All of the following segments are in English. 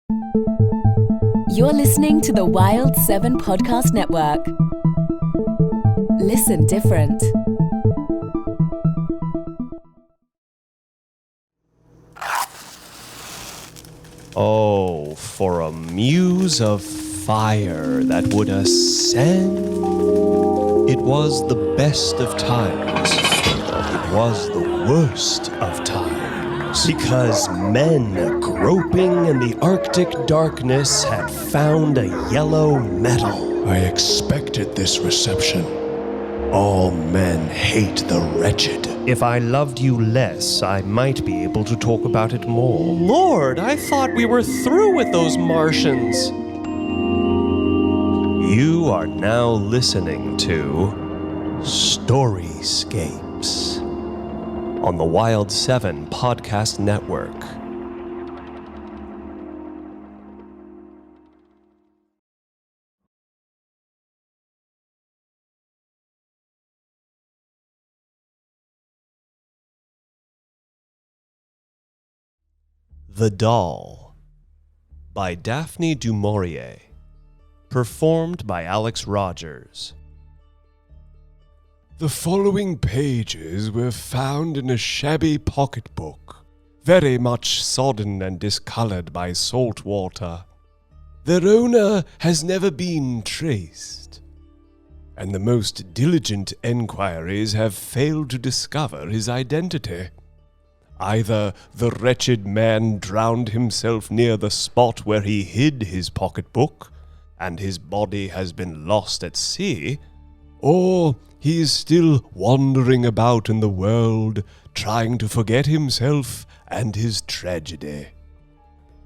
You're listening to the Wild 7 Podcast Network. Listen different. Oh, for a muse of fire that would ascend. It was the best of times. It was the worst of times. Because men groping in the Arctic darkness had found a yellow metal. I expected this reception. All men hate the wretched. If I loved you less, I might be able to talk about it more. Lord, I thought we were through with those Martians. You are now listening to Storyscapes on the Wild 7 Podcast Network. The Doll by Daphne du Maurier, performed by Alex Rogers. The following pages were found in a shabby pocketbook, very much sodden and discolored by salt water. Their owner has never been traced, and the most diligent enquiries have failed to discover his identity. Either the wretched man drowned himself near the spot where he hid his pocketbook, and his body has been lost at sea, or he is still wandering about in the world, trying to forget himself and his tragedy.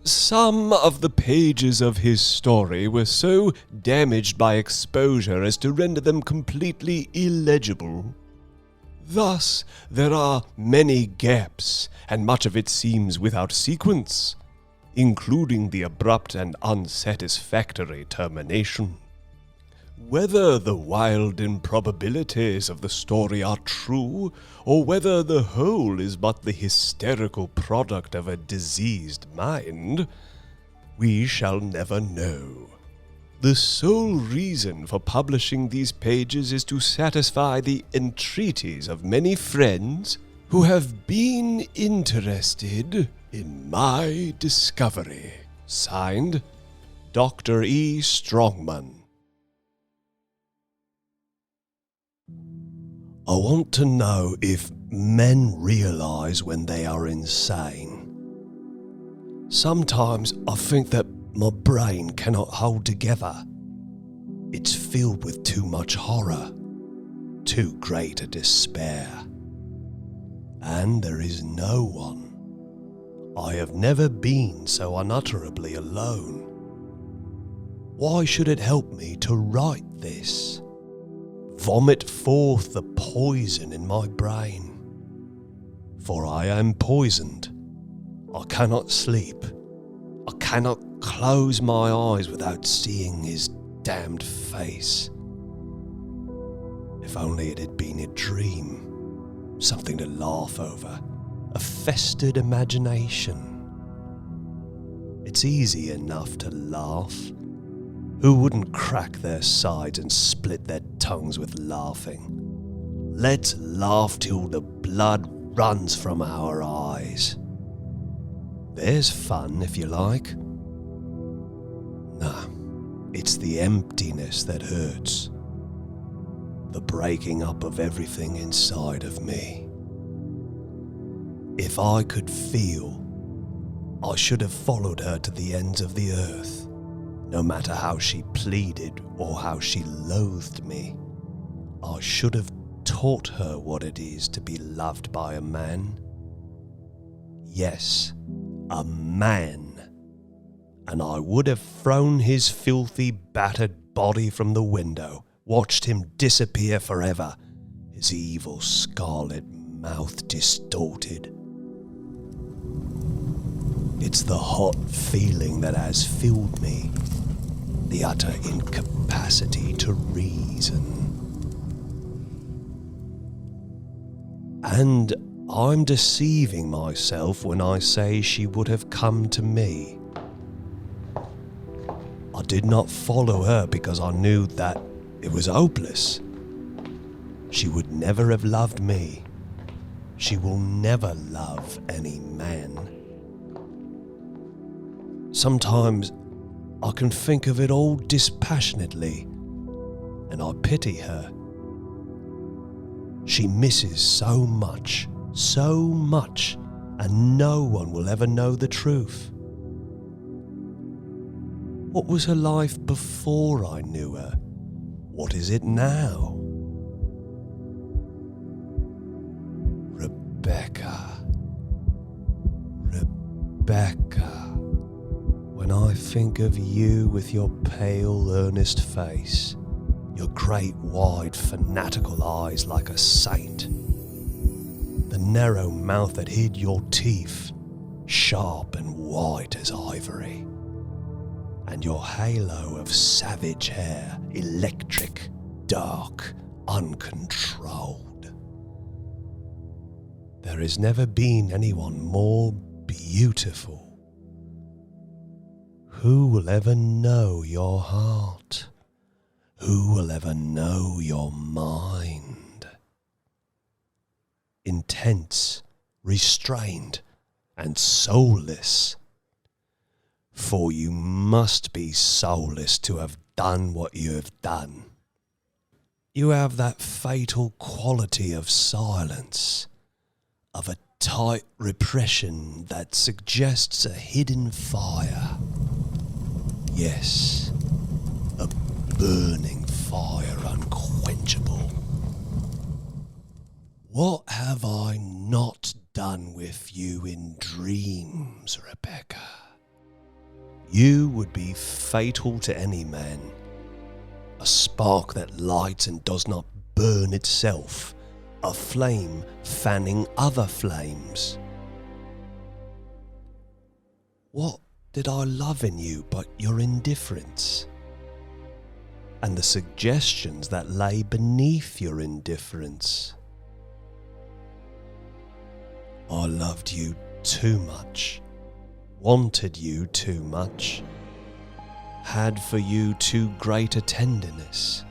Some of the pages of his story were so damaged by exposure as to render them completely illegible. Thus, there are many gaps, and much of it seems without sequence, including the abrupt and unsatisfactory termination. Whether the wild improbabilities of the story are true, or whether the whole is but the hysterical product of a diseased mind, we shall never know. The sole reason for publishing these pages is to satisfy the entreaties of many friends who have been interested in my discovery. Signed, Dr. E. Strongman. I want to know if men realize when they are insane. Sometimes I think that my brain cannot hold together. It's filled with too much horror, too great a despair. And there is no one. I have never been so unutterably alone. Why should it help me to write this? Vomit forth the poison in my brain. For I am poisoned. I cannot sleep. I cannot close my eyes without seeing his damned face. If only it had been a dream, something to laugh over, a festered imagination. It's easy enough to laugh. Who wouldn't crack their sides and split their tongues with laughing? Let's laugh till the blood runs from our eyes. There's fun, if you like. Nah, it's the emptiness that hurts. The breaking up of everything inside of me. If I could feel, I should have followed her to the ends of the earth, no matter how she pleaded or how she loathed me. I should have taught her what it is to be loved by a man. Yes, a man. And I would have thrown his filthy, battered body from the window, watched him disappear forever, his evil scarlet mouth distorted. It's the hot feeling that has filled me, the utter incapacity to reason. And I'm deceiving myself when I say she would have come to me. did not follow her because I knew that it was hopeless. She would never have loved me. She will never love any man. Sometimes I can think of it all dispassionately, and I pity her. She misses so much, and no one will ever know the truth. What was her life before I knew her? What is it now? Rebecca. When I think of you with your pale, earnest face, your great, wide, fanatical eyes like a saint, the narrow mouth that hid your teeth, sharp and white as ivory, and your halo of savage hair, electric, dark, uncontrolled. There has never been anyone more beautiful. Who will ever know your heart? Who will ever know your mind? Intense, restrained, and soulless. For you must be soulless to have done what you have done. You have that fatal quality of silence, of a tight repression that suggests a hidden fire. Yes, a burning fire unquenchable. What have I not done with you in dreams, Rebecca? You would be fatal to any man. A spark that lights and does not burn itself. A flame fanning other flames. What did I love in you but your indifference? And the suggestions that lay beneath your indifference. I loved you too much, wanted you too much, had for you too great a tenderness.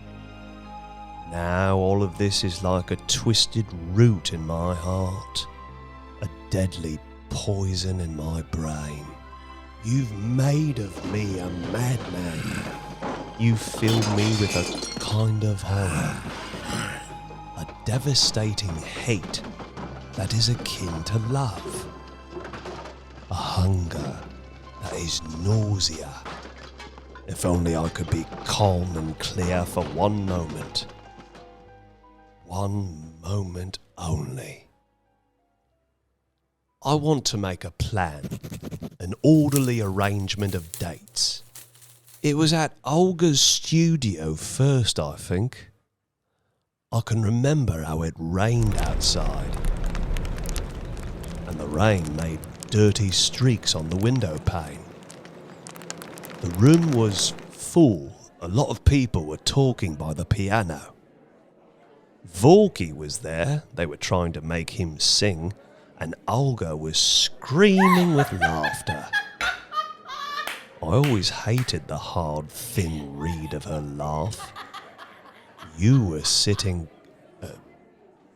Now all of this is like a twisted root in my heart, a deadly poison in my brain. You've made of me a madman. You filled me with a kind of horror, a devastating hate that is akin to love, a hunger that is nausea. If only I could be calm and clear for one moment. One moment only. I want to make a plan, an orderly arrangement of dates. It was at Olga's studio first, I think. I can remember how it rained outside, and the rain made dirty streaks on the window pane. The room was full. A lot of people were talking by the piano. Volky was there. They were trying to make him sing, and Olga was screaming with laughter. I always hated the hard, thin reed of her laugh. You were sitting...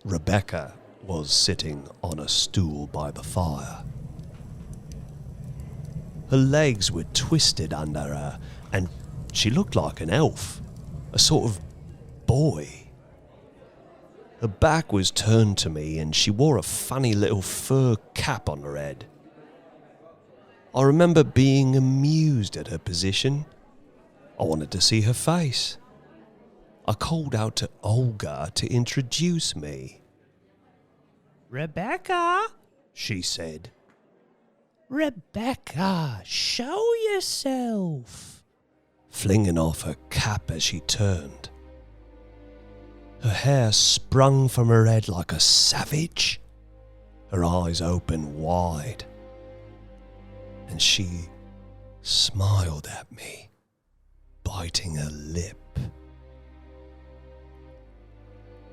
Rebecca was sitting on a stool by the fire. Her legs were twisted under her, and she looked like an elf, a sort of boy. Her back was turned to me, and she wore a funny little fur cap on her head. I remember being amused at her position. I wanted to see her face. I called out to Olga to introduce me. "Rebecca," she said. "Rebecca, show yourself," flinging off her cap as she turned. Her hair sprung from her head like a savage. Her eyes opened wide. And she smiled at me, biting her lip.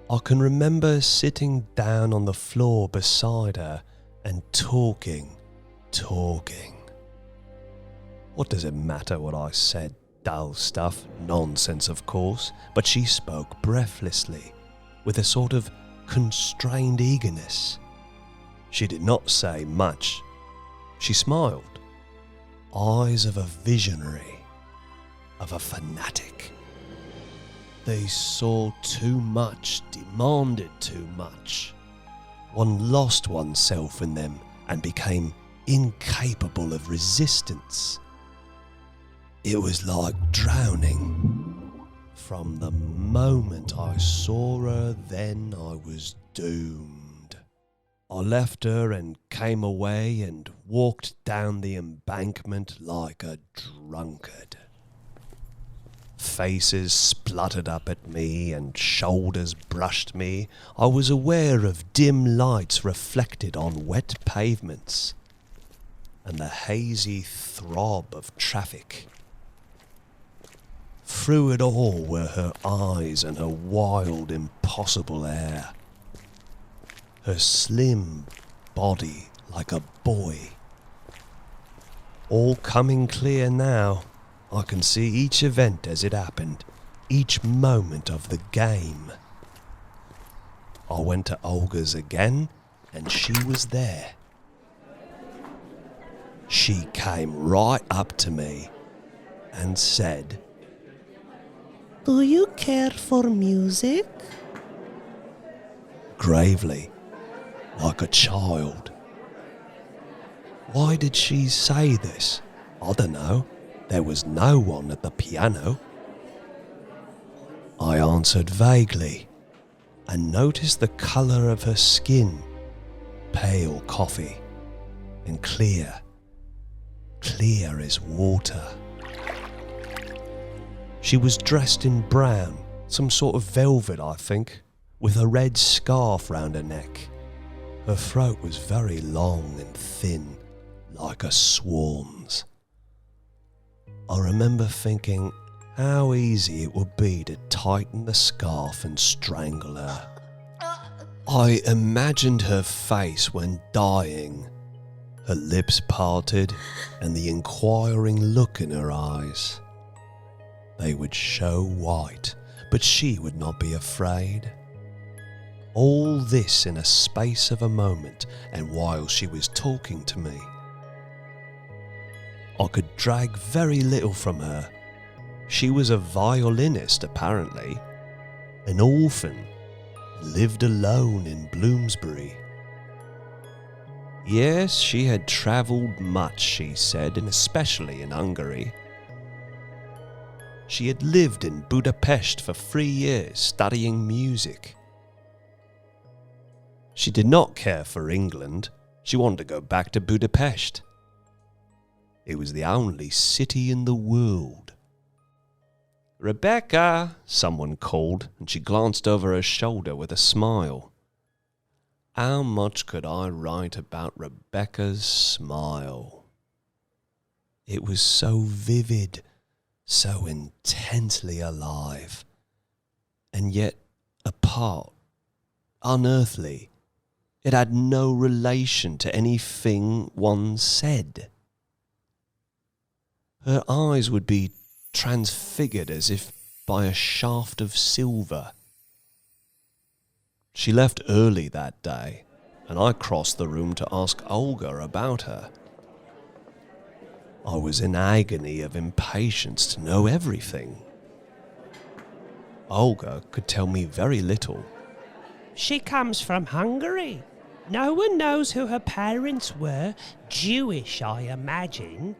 I can remember sitting down on the floor beside her and talking. What does it matter what I said? Dull stuff, nonsense of course, but she spoke breathlessly, with a sort of constrained eagerness. She did not say much. She smiled. Eyes of a visionary, of a fanatic. They saw too much, demanded too much. One lost oneself in them and became incapable of resistance. It was like drowning. From the moment I saw her, then I was doomed. I left her and came away and walked down the embankment like a drunkard. Faces spluttered up at me and shoulders brushed me. I was aware of dim lights reflected on wet pavements and the hazy throb of traffic. Through it all were her eyes and her wild, impossible air. Her slim body like a boy. All coming clear now. I can see each event as it happened, each moment of the game. I went to Olga's again, and she was there. She came right up to me and said, Do you care for music? Gravely, like a child. Why did she say this? I don't know. There was no one at the piano. I answered vaguely and noticed the colour of her skin, pale coffee and clear as water. She was dressed in brown, some sort of velvet I think, with a red scarf round her neck. Her throat was very long and thin, like a swan's. I remember thinking how easy it would be to tighten the scarf and strangle her. I imagined her face when dying, her lips parted and the inquiring look in her eyes. They would show white, but she would not be afraid. All this in a space of a moment, and while she was talking to me. I could drag very little from her. She was a violinist, apparently, an orphan, lived alone in Bloomsbury. Yes, she had travelled much, she said, and especially in Hungary. She had lived in Budapest for 3 years, studying music. She did not care for England. She wanted to go back to Budapest. It was the only city in the world. Rebecca, someone called, and she glanced over her shoulder with a smile. How much could I write about Rebecca's smile? It was so vivid, so intensely alive, and yet apart, unearthly. It had no relation to anything one said. Her eyes would be transfigured as if by a shaft of silver. She left early that day, and I crossed the room to ask Olga about her. I was in agony of impatience to know everything. Olga could tell me very little. She comes from Hungary. No one knows who her parents were. Jewish, I imagine.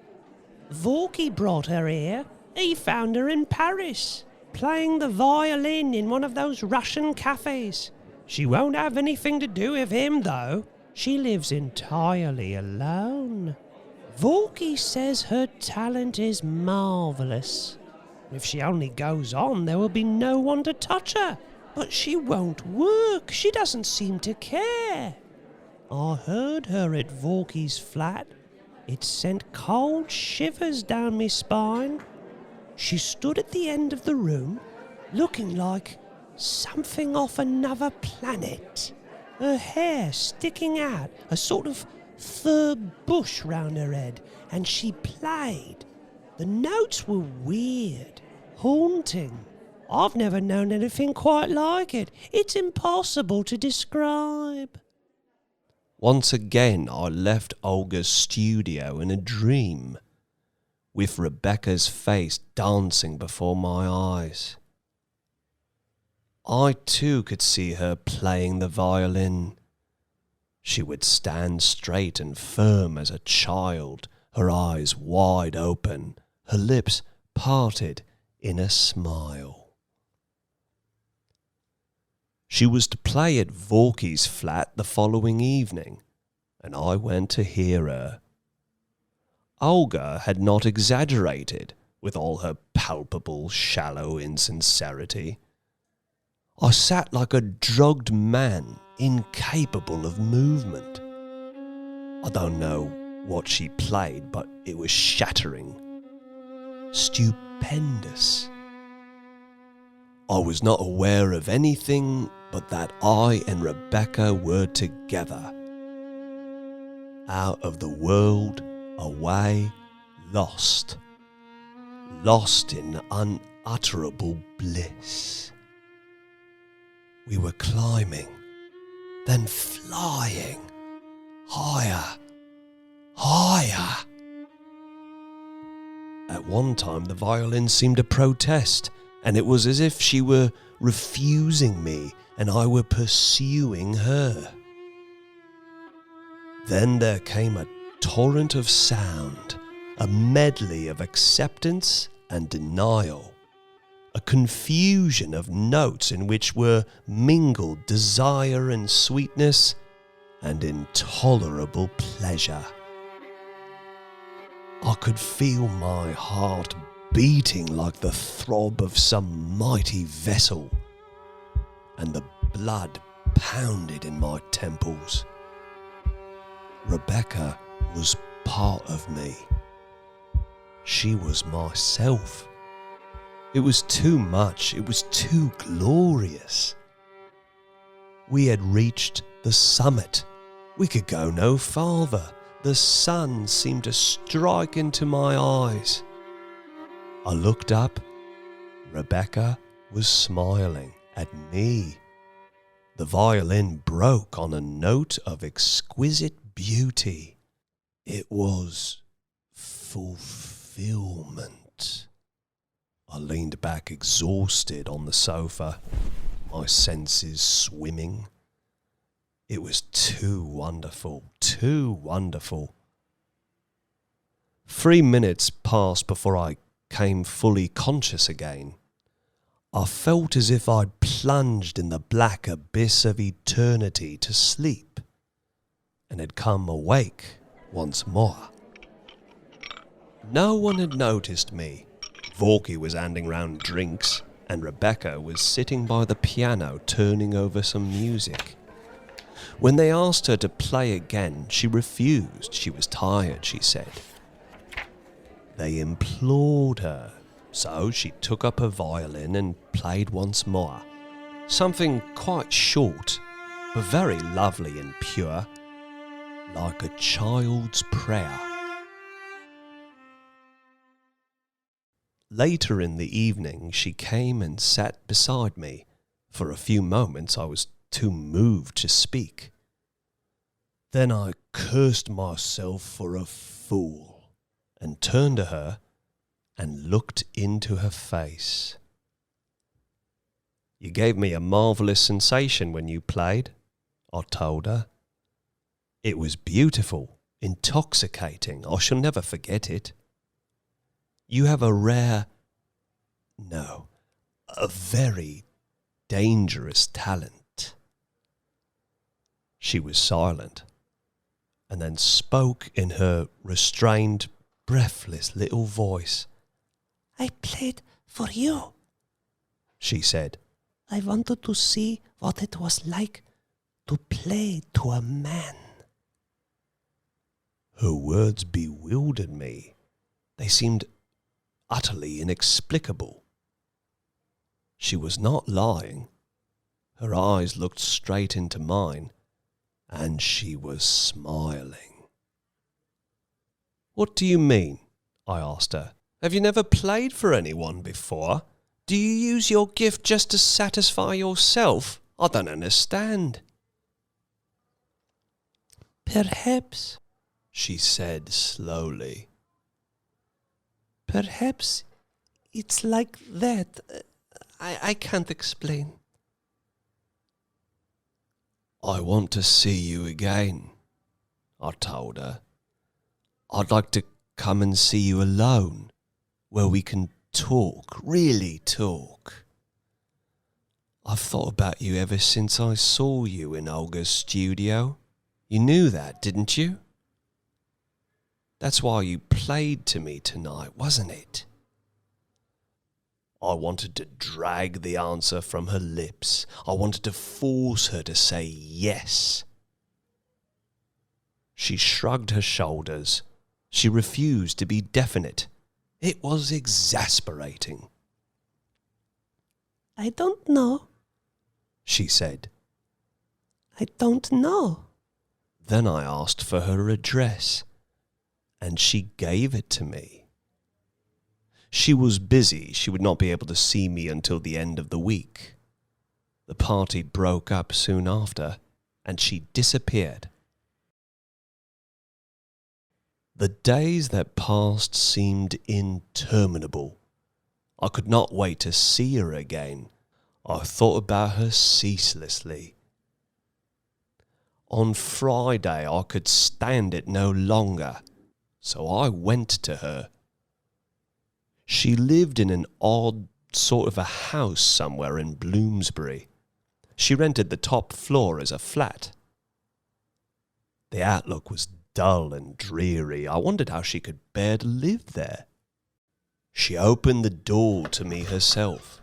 Vorky brought her here. He found her in Paris, playing the violin in one of those Russian cafes. She won't have anything to do with him, though. She lives entirely alone. Vorky says her talent is marvellous. If she only goes on, there will be no one to touch her. But she won't work. She doesn't seem to care. I heard her at Vorky's flat. It sent cold shivers down me spine. She stood at the end of the room, looking like something off another planet. Her hair sticking out, a sort of fur bush round her head, and she played. The notes were weird, haunting. I've never known anything quite like it. It's impossible to describe. Once again, I left Olga's studio in a dream, with Rebecca's face dancing before my eyes. I too could see her playing the violin. She would stand straight and firm as a child, her eyes wide open, her lips parted in a smile. She was to play at Vorky's flat the following evening, and I went to hear her. Olga had not exaggerated with all her palpable, shallow insincerity. I sat like a drugged man, incapable of movement. I don't know what she played, but it was shattering, stupendous. I was not aware of anything but that I and Rebecca were together. Out of the world, away, lost in unutterable bliss. We were climbing, then flying, higher. At one time the violin seemed to protest, and it was as if she were refusing me and I were pursuing her. Then there came a torrent of sound, a medley of acceptance and denial, a confusion of notes in which were mingled desire and sweetness and intolerable pleasure. I could feel my heart beating like the throb of some mighty vessel, and the blood pounded in my temples. Rebecca was part of me. She was myself. It was too much. It was too glorious. We had reached the summit. We could go no farther. The sun seemed to strike into my eyes. I looked up. Rebecca was smiling at me. The violin broke on a note of exquisite beauty. It was fulfillment. I leaned back exhausted on the sofa, my senses swimming. It was too wonderful, too wonderful. 3 minutes passed before I came fully conscious again. I felt as if I'd plunged in the black abyss of eternity to sleep, and had come awake once more. No one had noticed me. Vorky was handing round drinks, and Rebecca was sitting by the piano turning over some music. When they asked her to play again, she refused. She was tired, she said. They implored her, so she took up her violin and played once more. Something quite short, but very lovely and pure, like a child's prayer. Later in the evening, she came and sat beside me. For a few moments I was too moved to speak. Then I cursed myself for a fool, and turned to her and looked into her face. You gave me a marvellous sensation when you played, I told her. It was beautiful, intoxicating. I shall never forget it. You have a very dangerous talent. She was silent, and then spoke in her restrained, breathless little voice. I played for you, she said. I wanted to see what it was like to play to a man. Her words bewildered me. They seemed utterly inexplicable. She was not lying. Her eyes looked straight into mine, and she was smiling. What do you mean? I asked her. Have you never played for anyone before? Do you use your gift just to satisfy yourself? I don't understand. Perhaps, She said slowly. perhaps it's like that. I can't explain. I want to see you again, I told her. I'd like to come and see you alone, where we can talk, really talk. I've thought about you ever since I saw you in Olga's studio. You knew that, didn't you? That's why you played to me tonight, wasn't it? I wanted to drag the answer from her lips. I wanted to force her to say yes. She shrugged her shoulders. She refused to be definite. It was exasperating. I don't know. She said. I don't know. Then I asked for her address, and she gave it to me. She was busy. She would not be able to see me until the end of the week. The party broke up soon after, and she disappeared. The days that passed seemed interminable. I could not wait to see her again. I thought about her ceaselessly. On Friday I could stand it no longer, so I went to her. She lived in an odd sort of a house somewhere in Bloomsbury. She rented the top floor as a flat. The outlook was dull and dreary. I wondered how she could bear to live there. She opened the door to me herself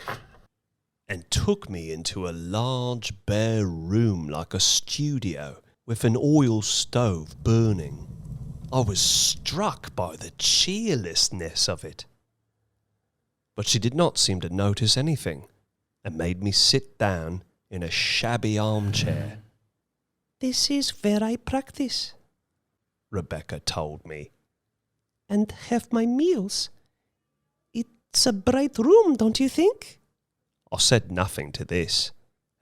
and took me into a large bare room like a studio with an oil stove burning. I was struck by the cheerlessness of it. But she did not seem to notice anything and made me sit down in a shabby armchair. This is where I practice Rebecca told me. and have my meals. It's a bright room, don't you think? I said nothing to this,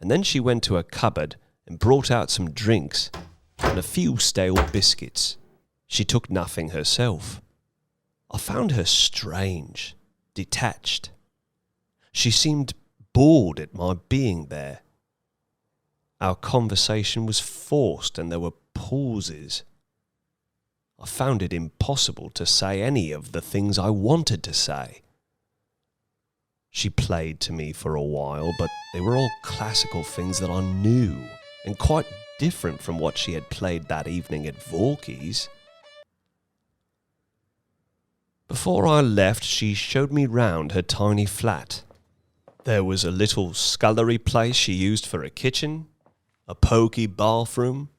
and then she went to a cupboard and brought out some drinks and a few stale biscuits. She took nothing herself. I found her strange, detached. She seemed bored at my being there. Our conversation was forced and there were pauses. I found it impossible to say any of the things I wanted to say. She played to me for a while, but they were all classical things that I knew, and quite different from what she had played that evening at Vorky's. Before I left, she showed me round her tiny flat. There was a little scullery place she used for a kitchen, a poky bathroom,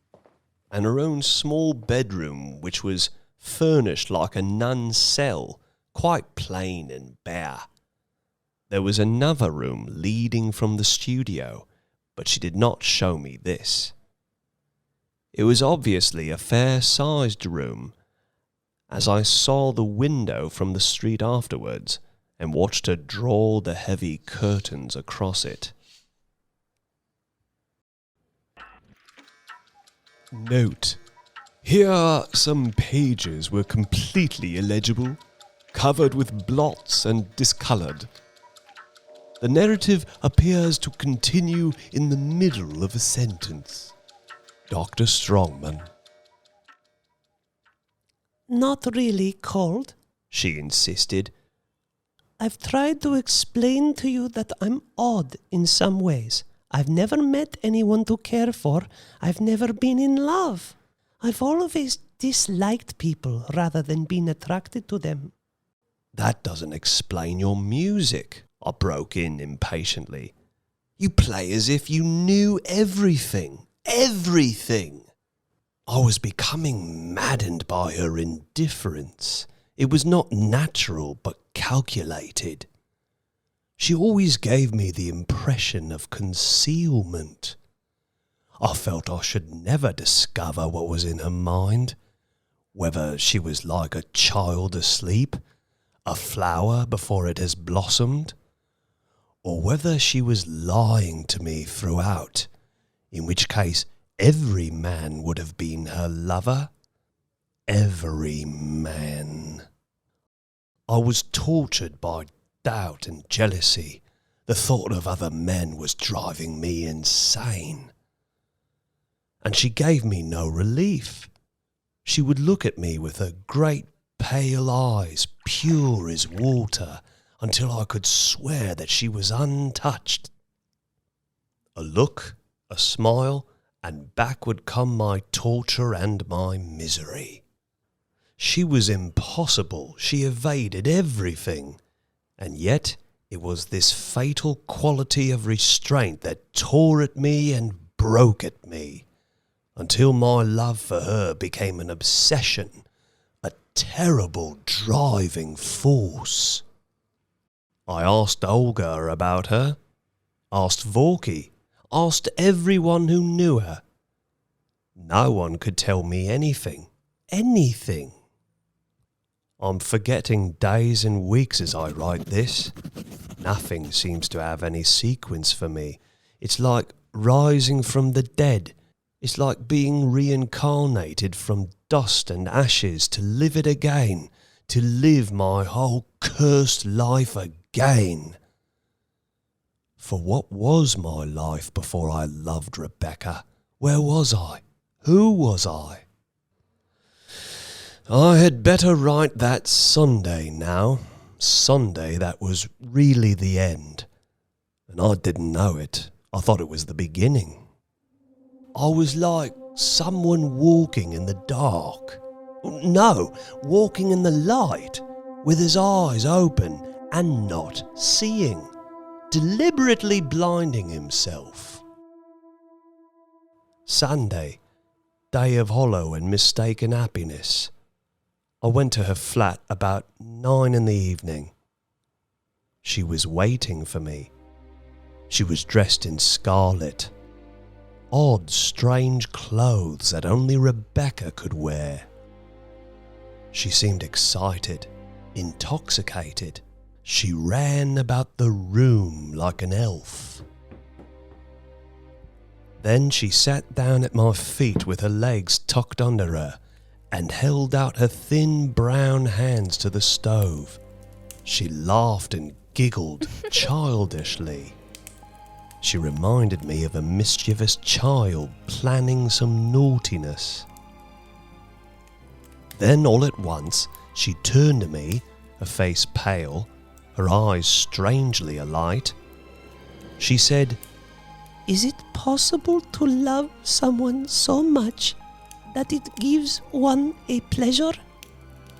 and her own small bedroom, which was furnished like a nun's cell, quite plain and bare. There was another room leading from the studio, but she did not show me this. It was obviously a fair-sized room, as I saw the window from the street afterwards and watched her draw the heavy curtains across it. Note: here some pages were completely illegible, covered with blots and discoloured. The narrative appears to continue in the middle of a sentence. Dr. Strongman. Not really cold. She insisted. I've tried to explain to you that I'm odd in some ways. I've never met anyone to care for. I've never been in love. I've always disliked people rather than been attracted to them. That doesn't explain your music, I broke in impatiently. You play as if you knew everything. Everything! I was becoming maddened by her indifference. It was not natural, but calculated. She always gave me the impression of concealment. I felt I should never discover what was in her mind, whether she was like a child asleep, a flower before it has blossomed, or whether she was lying to me throughout, in which case every man would have been her lover. Every man. I was tortured by doubt and jealousy. The thought of other men was driving me insane. And she gave me no relief. She would look at me with her great pale eyes, pure as water, until I could swear that she was untouched. A look, a smile, and back would come my torture and my misery. She was impossible. She evaded everything. And yet it was this fatal quality of restraint that tore at me and broke at me, until my love for her became an obsession, a terrible driving force. I asked Olga about her, asked Vorky, asked everyone who knew her. No one could tell me anything. I'm forgetting days and weeks as I write this. Nothing seems to have any sequence for me. It's like rising from the dead. It's like being reincarnated from dust and ashes to live it again, to live my whole cursed life again. For what was my life before I loved Rebecca? Where was I? Who was I? I had better write that Sunday now. Sunday that was really the end. And I didn't know it. I thought it was the beginning. I was like someone walking in the dark. No, walking in the light, with his eyes open and not seeing, deliberately blinding himself. Sunday, day of hollow and mistaken happiness. I went to her flat about 9 in the evening. She was waiting for me. She was dressed in scarlet. Odd, strange clothes that only Rebecca could wear. She seemed excited, intoxicated. She ran about the room like an elf. Then she sat down at my feet with her legs tucked under her and held out her thin brown hands to the stove. She laughed and giggled childishly. She reminded me of a mischievous child planning some naughtiness. Then all at once she turned to me, her face pale, her eyes strangely alight. She said, Is it possible to love someone so much that it gives one a pleasure,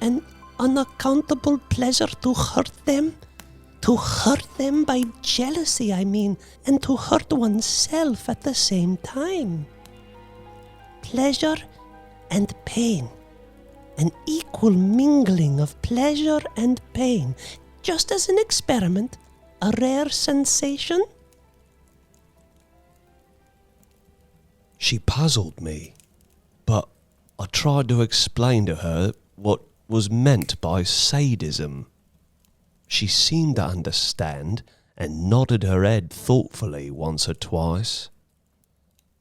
an unaccountable pleasure to hurt them? To hurt them by jealousy, I mean, and to hurt oneself at the same time. Pleasure and pain. An equal mingling of pleasure and pain. Just as an experiment, a rare sensation. She puzzled me, but I tried to explain to her what was meant by sadism. She seemed to understand and nodded her head thoughtfully once or twice.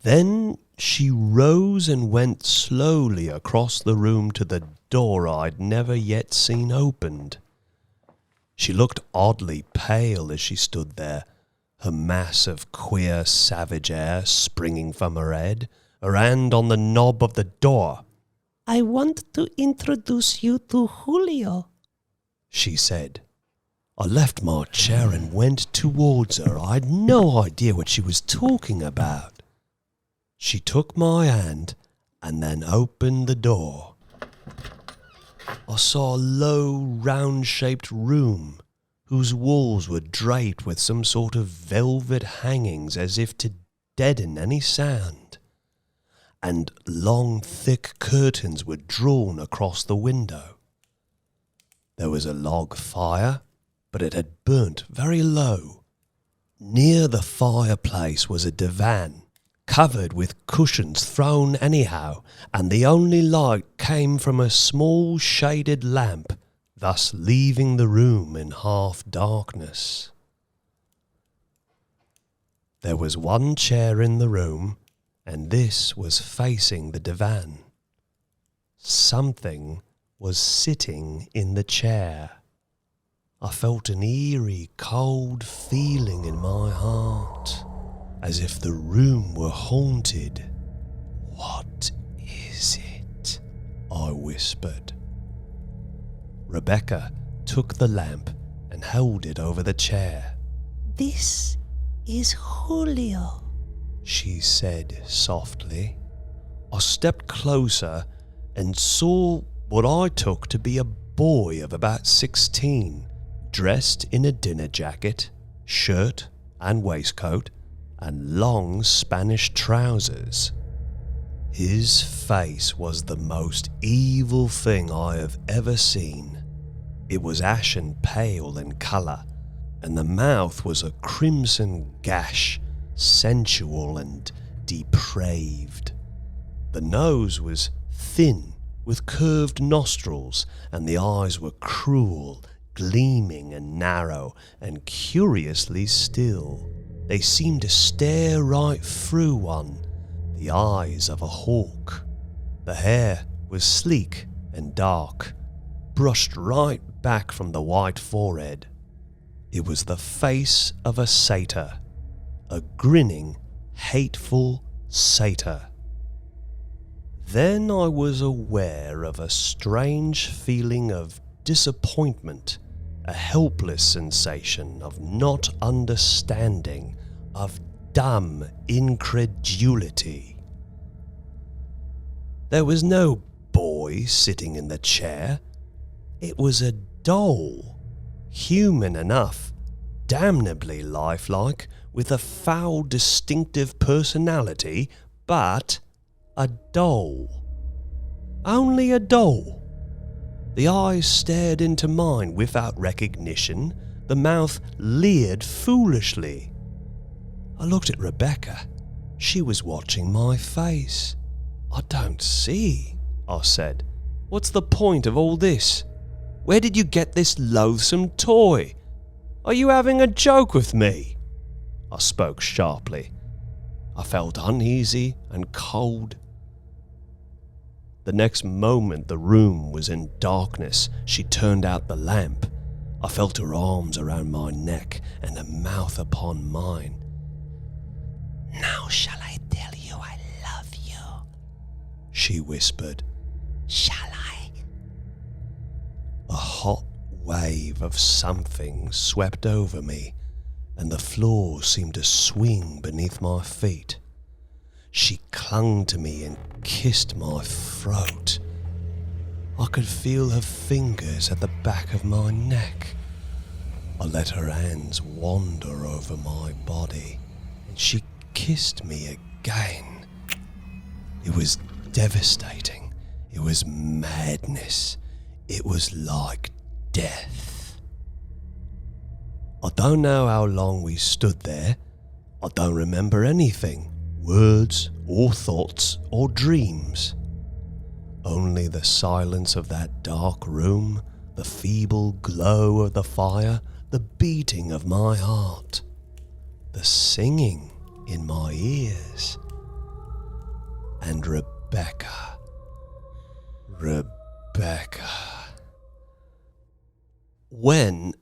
Then she rose and went slowly across the room to the door I'd never yet seen opened. She looked oddly pale as she stood there, her mass of queer savage hair springing from her head, her hand on the knob of the door. I want to introduce you to Julio, she said. I left my chair and went towards her. I had no idea what she was talking about. She took my hand and then opened the door. I saw a low, round-shaped room whose walls were draped with some sort of velvet hangings as if to deaden any sound, and long, thick curtains were drawn across the window. There was a log fire, but it had burnt very low. Near the fireplace was a divan, covered with cushions thrown anyhow, and the only light came from a small shaded lamp thus leaving the room in half darkness. There was one chair in the room, and this was facing the divan. Something was sitting in the chair. I felt an eerie, cold feeling in my heart, as if the room were haunted. "What is it?" I whispered. Rebecca took the lamp and held it over the chair. "This is Julio," she said softly. I stepped closer and saw what I took to be a boy of about 16, dressed in a dinner jacket, shirt and waistcoat, and long Spanish trousers. His face was the most evil thing I have ever seen. It was ashen pale in colour, and the mouth was a crimson gash, sensual and depraved. The nose was thin, with curved nostrils, and the eyes were cruel, gleaming and narrow, and curiously still. They seemed to stare right through one, the eyes of a hawk. The hair was sleek and dark, brushed right back from the white forehead. It was the face of a satyr, a grinning, hateful satyr. Then I was aware of a strange feeling of disappointment, a helpless sensation of not understanding, of dumb incredulity. There was no boy sitting in the chair. It was a doll, human enough, damnably lifelike, with a foul, distinctive personality, but a doll. Only a doll. The eyes stared into mine without recognition, the mouth leered foolishly. I looked at Rebecca. She was watching my face. "I don't see," I said. "What's the point of all this? Where did you get this loathsome toy? Are you having a joke with me?" I spoke sharply. I felt uneasy and cold. The next moment the room was in darkness. She turned out the lamp. I felt her arms around my neck and her mouth upon mine. "Now shall I tell you I love you?" she whispered. "Shall I?" A hot wave of something swept over me, and the floor seemed to swing beneath my feet. She clung to me and kissed my throat. I could feel her fingers at the back of my neck. I let her hands wander over my body, and she kissed me again. It was devastating. It was madness. It was like death. I don't know how long we stood there. I don't remember anything, words or thoughts or dreams. Only the silence of that dark room, the feeble glow of the fire, the beating of my heart, the singing in my ears, and Rebecca. When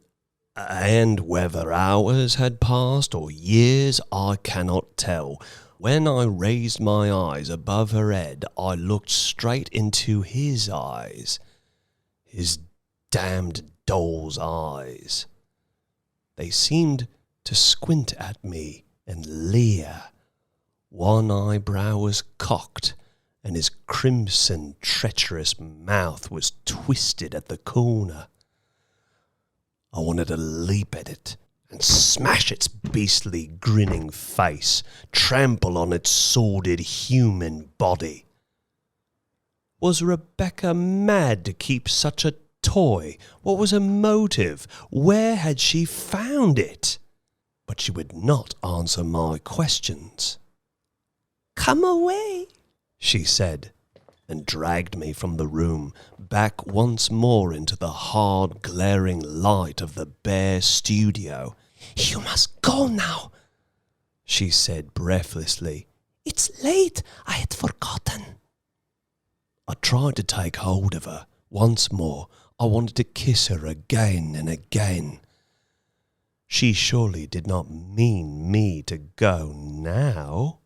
and whether hours had passed or years, I cannot tell. When I raised my eyes above her head, I looked straight into his eyes. His damned doll's eyes. They seemed to squint at me and leer. One eyebrow was cocked, and his crimson, treacherous mouth was twisted at the corner. I wanted to leap at it and smash its beastly, grinning face, trample on its sordid human body. Was Rebecca mad to keep such a toy? What was her motive? Where had she found it? But she would not answer my questions. "Come away," she said. and dragged me from the room, back once more into the hard, glaring light of the bare studio. "You must go now," she said breathlessly. "It's late. I had forgotten." I tried to take hold of her once more. I wanted to kiss her again and again. She surely did not mean me to go now.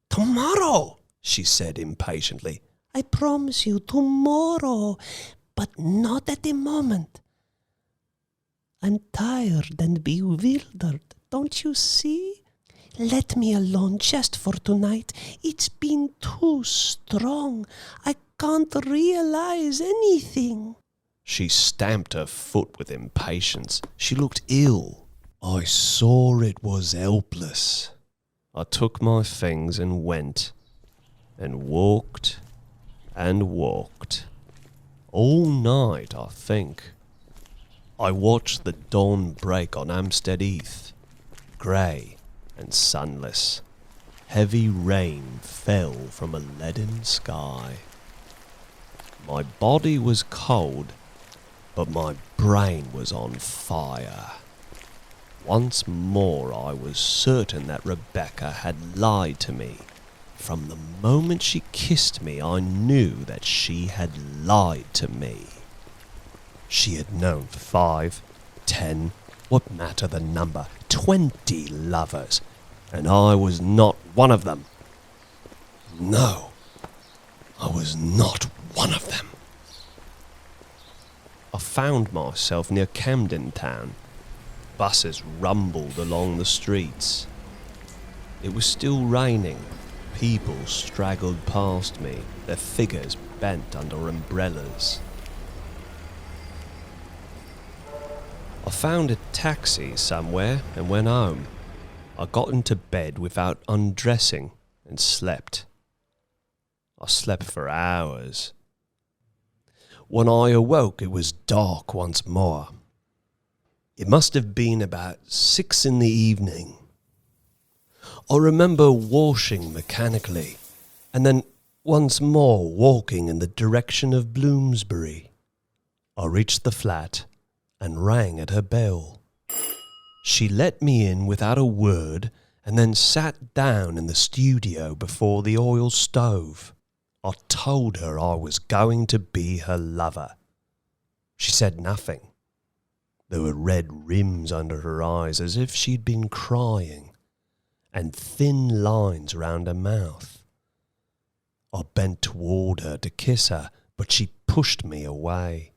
"Tomorrow," she said impatiently. "I promise you, tomorrow, but not at the moment. I'm tired and bewildered, don't you see? Let me alone just for tonight. It's been too strong. I can't realize anything." She stamped her foot with impatience. She looked ill. I saw it was helpless. I took my things and went, and walked, and walked. All night, I think. I watched the dawn break on Hampstead Heath, grey and sunless. Heavy rain fell from a leaden sky. My body was cold, but my brain was on fire. Once more I was certain that Rebecca had lied to me. From the moment she kissed me, I knew that she had lied to me. She had known 5, 10, what matter the number, 20 lovers, and I was not one of them. No, I was not one of them. I found myself near Camden Town. Buses rumbled along the streets. It was still raining. People straggled past me, their figures bent under umbrellas. I found a taxi somewhere and went home. I got into bed without undressing and slept. I slept for hours. When I awoke, it was dark once more. It must have been about 6 in the evening. I remember washing mechanically, and then once more walking in the direction of Bloomsbury. I reached the flat and rang at her bell. She let me in without a word and then sat down in the studio before the oil stove. I told her I was going to be her lover. She said nothing. There were red rims under her eyes as if she'd been crying, and thin lines round her mouth. I bent toward her to kiss her, but she pushed me away.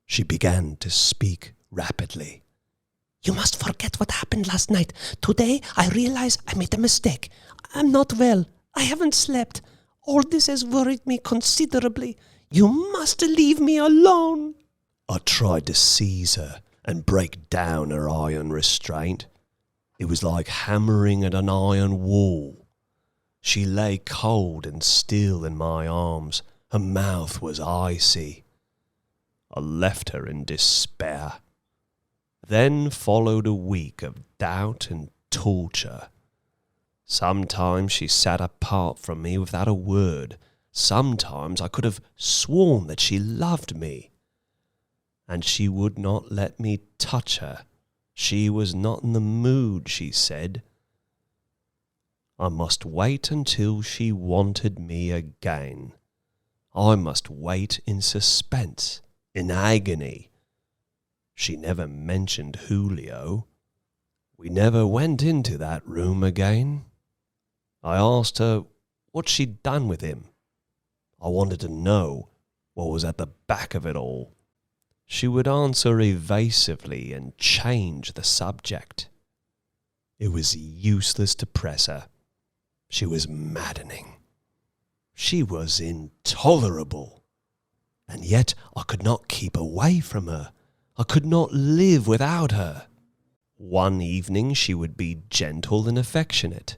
She began to speak rapidly. "You must forget what happened last night. Today I realize I made a mistake. I'm not well. I haven't slept. All this has worried me considerably. You must leave me alone." I tried to seize her and break down her iron restraint. It was like hammering at an iron wall. She lay cold and still in my arms. Her mouth was icy. I left her in despair. Then followed a week of doubt and torture. Sometimes she sat apart from me without a word. Sometimes I could have sworn that she loved me. And she would not let me touch her. She was not in the mood, she said. I must wait until she wanted me again. I must wait in suspense, in agony. She never mentioned Julio. We never went into that room again. I asked her what she'd done with him. I wanted to know what was at the back of it all. She would answer evasively and change the subject. It was useless to press her. She was maddening. She was intolerable. And yet I could not keep away from her. I could not live without her. One evening she would be gentle and affectionate.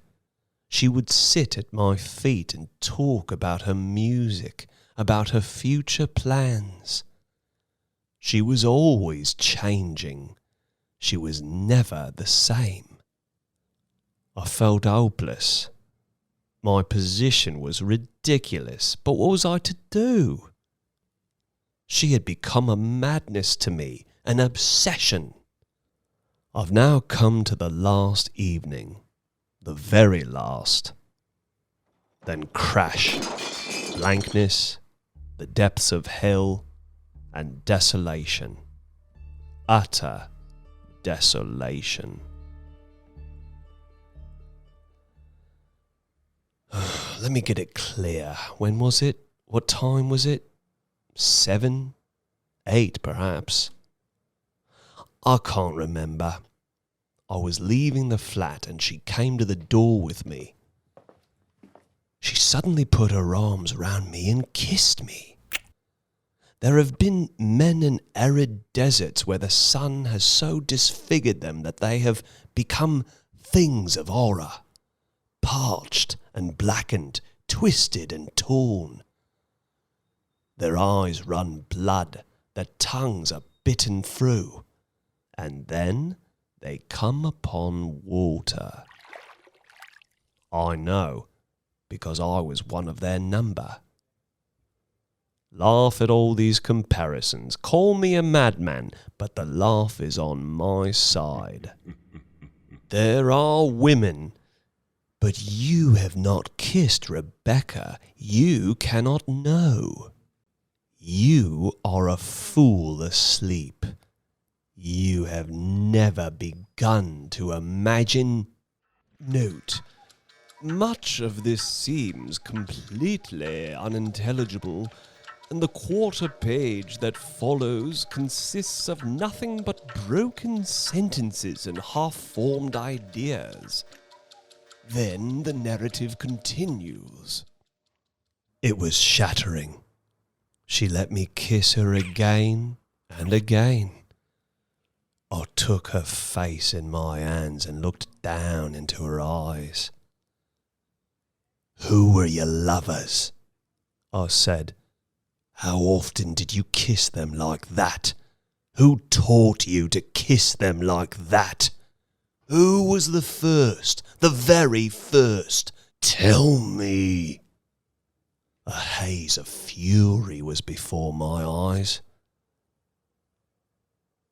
She would sit at my feet and talk about her music, about her future plans. She was always changing. She was never the same. I felt hopeless. My position was ridiculous, but what was I to do? She had become a madness to me, an obsession. I've now come to the last evening, the very last. Then crash, blankness, the depths of hell, and desolation. Utter desolation. Let me get it clear. When was it? What time was it? 7? 8, perhaps. I can't remember. I was leaving the flat and she came to the door with me. She suddenly put her arms round me and kissed me. There have been men in arid deserts where the sun has so disfigured them that they have become things of horror, parched and blackened, twisted and torn. Their eyes run blood, their tongues are bitten through, and then they come upon water. I know, because I was one of their number. Laugh at all these comparisons, call me a madman, but the laugh is on my side. There are women, but you have not kissed Rebecca, you cannot know. You are a fool asleep. You have never begun to imagine. Note, much of this seems completely unintelligible, and the quarter page that follows consists of nothing but broken sentences and half-formed ideas. Then the narrative continues. It was shattering. She let me kiss her again and again. I took her face in my hands and looked down into her eyes. Who were your lovers? I said. How often did you kiss them like that? Who taught you to kiss them like that? Who was the first, the very first? Tell me. A haze of fury was before my eyes.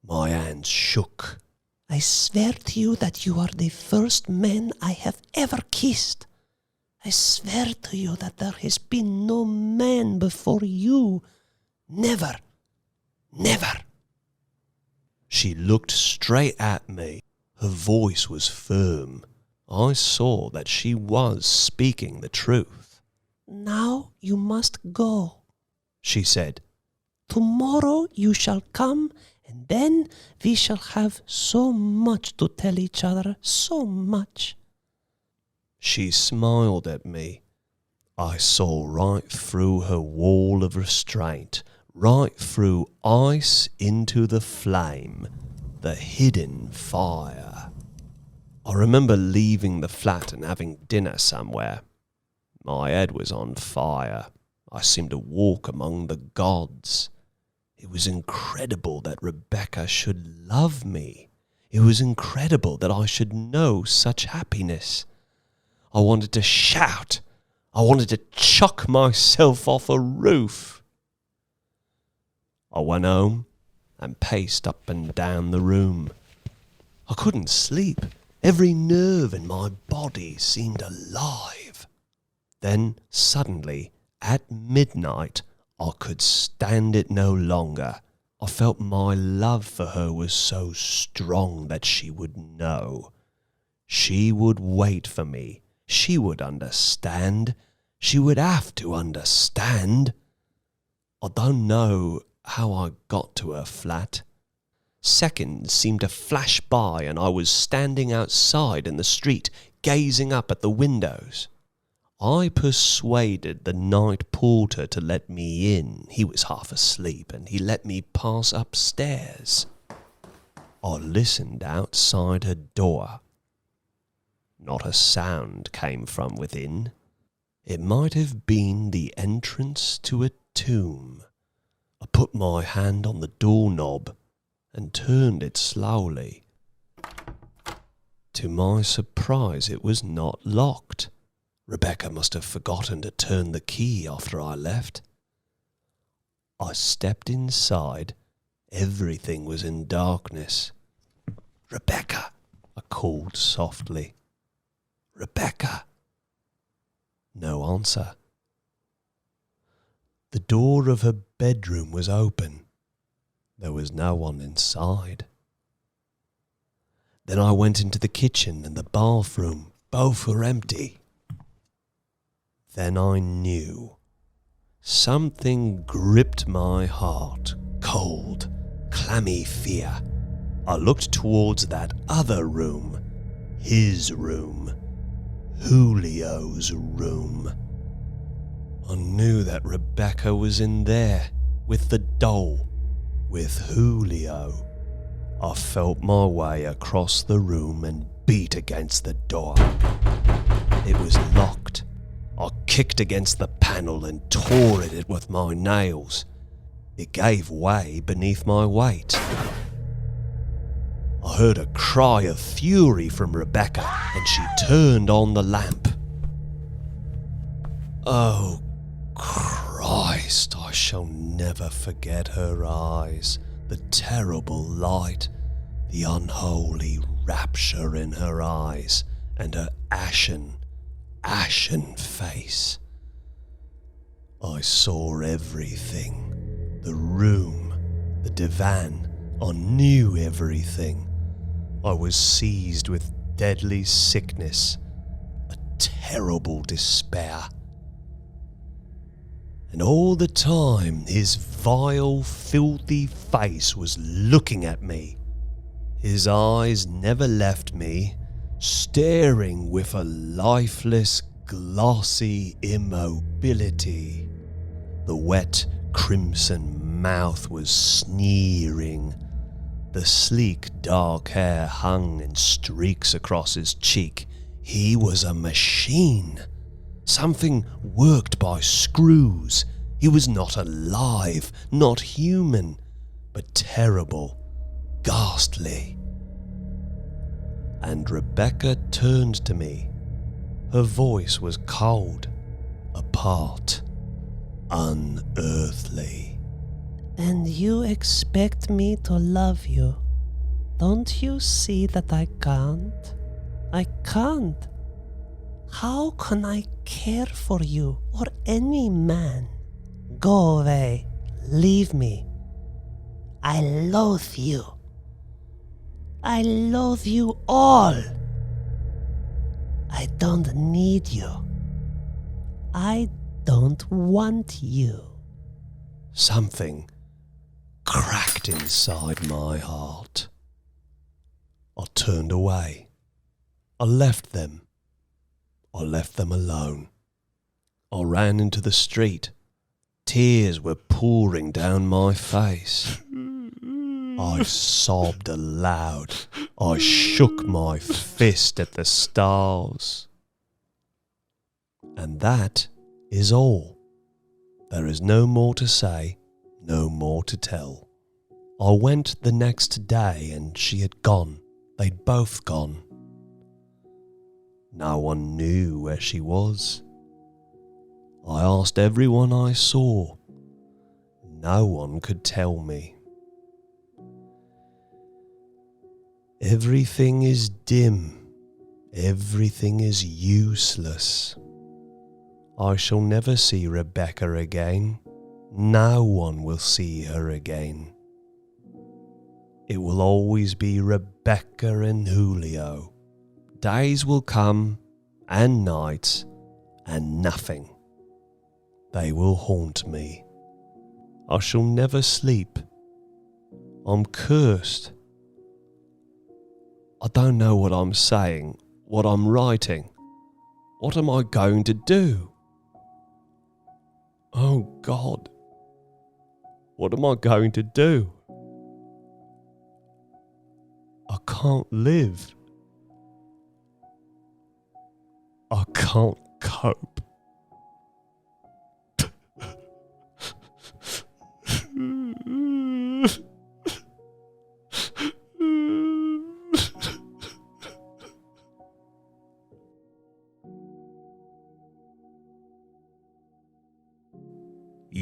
My hands shook. I swear to you that you are the first man I have ever kissed. I swear to you that there has been no man before you. Never. Never. She looked straight at me. Her voice was firm. I saw that she was speaking the truth. Now you must go, she said. Tomorrow you shall come, and then we shall have so much to tell each other, so much. She smiled at me. I saw right through her wall of restraint, right through ice into the flame, the hidden fire. I remember leaving the flat and having dinner somewhere. My head was on fire. I seemed to walk among the gods. It was incredible that Rebecca should love me. It was incredible that I should know such happiness. I wanted to shout. I wanted to chuck myself off a roof. I went home and paced up and down the room. I couldn't sleep. Every nerve in my body seemed alive. Then, suddenly, at midnight, I could stand it no longer. I felt my love for her was so strong that she would know. She would wait for me. She would understand. She would have to understand. I don't know how I got to her flat. Seconds seemed to flash by and I was standing outside in the street, gazing up at the windows. I persuaded the night porter to let me in. He was half asleep and he let me pass upstairs. I listened outside her door. Not a sound came from within. It might have been the entrance to a tomb. I put my hand on the doorknob and turned it slowly. To my surprise, it was not locked. Rebecca must have forgotten to turn the key after I left. I stepped inside. Everything was in darkness. "Rebecca," I called softly. "Rebecca." No answer. The door of her bedroom was open. There was no one inside. Then I went into the kitchen and the bathroom. Both were empty. Then I knew. Something gripped my heart. Cold, clammy fear. I looked towards that other room. His room. Julio's room. I knew that Rebecca was in there, with the doll, with Julio. I felt my way across the room and beat against the door. It was locked. I kicked against the panel and tore at it with my nails. It gave way beneath my weight. I heard a cry of fury from Rebecca, and she turned on the lamp. Oh, Christ, I shall never forget her eyes, the terrible light, the unholy rapture in her eyes, and her ashen face. I saw everything. The room, the divan. I knew everything. I was seized with deadly sickness, a terrible despair. And all the time his vile, filthy face was looking at me. His eyes never left me, staring with a lifeless, glossy immobility. The wet, crimson mouth was sneering. The sleek, dark hair hung in streaks across his cheek. He was a machine. Something worked by screws. He was not alive, not human, but terrible, ghastly. And Rebecca turned to me. Her voice was cold, apart, unearthly. "And you expect me to love you? Don't you see that I can't? I can't. How can I care for you or any man? Go away. Leave me. I loathe you. I loathe you all. I don't need you. I don't want you." Something cracked inside my heart. I turned away. I left them. I left them alone. I ran into the street. Tears were pouring down my face. I sobbed aloud. I shook my fist at the stars. And that is all. There is no more to say, no more to tell. I went the next day and she had gone. They'd both gone. No one knew where she was. I asked everyone I saw. No one could tell me. Everything is dim. Everything is useless. I shall never see Rebecca again. No one will see her again. It will always be Rebecca and Julio. Days will come, and nights, and nothing. They will haunt me. I shall never sleep. I'm cursed. I don't know what I'm saying, what I'm writing. What am I going to do? Oh God, what am I going to do? I can't live. I can't cope.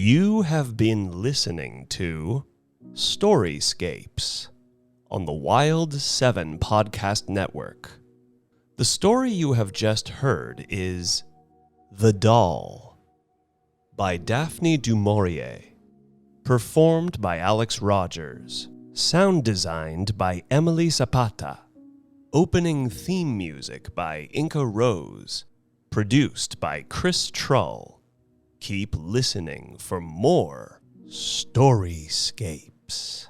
You have been listening to Storyscapes on the Wild 7 Podcast Network. The story you have just heard is The Doll by Daphne du Maurier, performed by Alex Rogers, sound designed by Emily Zappata, opening theme music by Inca Rose, produced by Chris Trull. Keep listening for more Storyscapes.